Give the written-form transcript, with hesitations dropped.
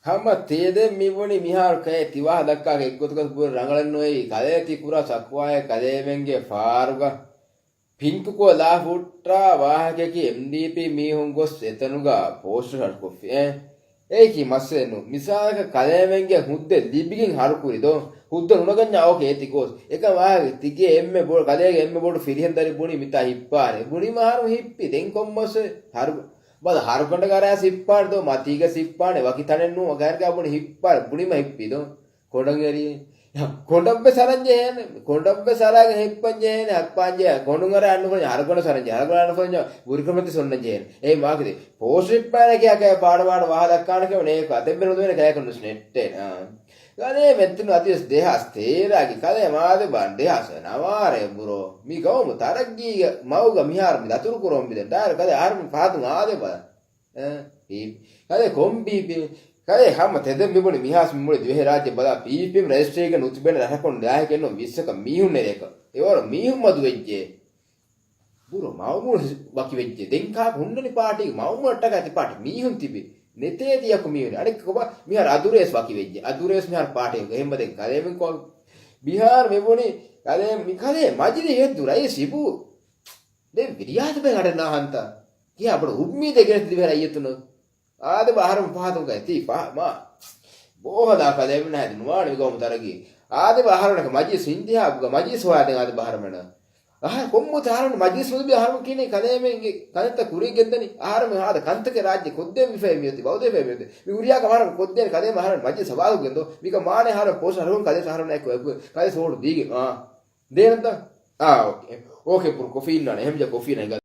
हम तेदे मिवणी मिहार कहे तिवाह दक्का के गुतगत बुर रंगलन नोई कदे तिपुरा सक्वाए कदे मेंगे फारुगा पिंक को ला फुट्रा वाह के की एमडीपी मी हुंगोस एतनुगा पोस्टर हर को ඒකි මස්සෙනු මිසාක කලෙමෙන්ගේ හුද්දේ ලිබිගින් හරුකුරිදෝ හුද්ද නුනගන්නා ඕකේ තිකෝස් එක වාගේ තිගේ එම්මේ බෝල් කලේගේ එම්මේ බෝල් ෆිරිහෙන් දරි බුණි මිතා හිප්පානේ බුණි මාරු හිප්පි දෙන් කොම්මස් හරු බල හරුකණ්ඩ කරා සිප්පාඩෝ මතීග සිප්පානේ වකිතනෙන්නු අගාරගා බුණි හිප්පාර බුණිම හිප්පිදෝ කොඩංගරියේ කොඩම්බේ සරංජේන කොඩම්බේ සරාගේ හිප්පංජේන අක්පාංජේ ගොණුංගර අන්නුකොන හරුකණ සරංජේ හරුකණ අන්නුකොන බුරිකමති සොන්නජේන ඒ මාකදී පෝස්ට් කියා පාඩවාඩ වහ දක්කාන කෙනේ කතෙබ්බෙන දුවෙන කෑ කන්නස් නෙට්ටේ ගනේ මෙත්තන අතිස් දෙහස් තේරාගේ කලේ මාද බණ්ඩේ හස නවාරේ බුරෝ මි ගවමු තරග්ගී මවුග මිහාර මි දතුරු කරොම් බිදෙන් ඩාර කලේ ආරම පාතුන් ආදේ බල කලේ කොම්බි කලේ හැම තෙදෙම් මිබුනි මිහාස් මිමුලේ දිවේ රාජ්‍ය බලා පීපීම් රෙජිස්ට්‍රේෂන් උත්බෙන රහකොන් දාය කෙන්නෝ 20ක මීහුන් නෙරේක ඒවර මීහුන් මදු වෙච්චේ බුරෝ මවුමුල බකි වෙච්චේ දෙන්කා හුන්නනි පාටි මවුමුලට ගති පාටි මීහුන් තිබි नेते दिया को मियोने अरे कोबा बिहार अधूरेस बाकी वेजे अधूरेस बिहार पाटे गेम बदे काले में को बिहार में बोनी काले मिखाले माजिदे ये दुराई सिबु दे विरियात पे गडे ना हंता ये आपण उम्मीद के दिवेरा येतुन आद बाहर में पातो गती पा मा बोहदा काले में ना नुवाण विगो तरगी आद बाहर ने माजी सिंधिया माजी सोया दे आद बाहर में आहार कोम्मु तारण मजलिस मुदबि आहार किने कदेमेंगे कनत कुरी गेद्दनी आहार में आद कंतके राज्य खुद्दे विफे मियति बौदे फे मियति विउरिया का मार खुद्दे कदे आहार मजलिस सवाल गेंदो विक माने आहार पोस हरवन कदे आहार ने कदे सोड दीगे देनंत ओके ओके पुर कॉफी ना हेम जे कॉफी नहीं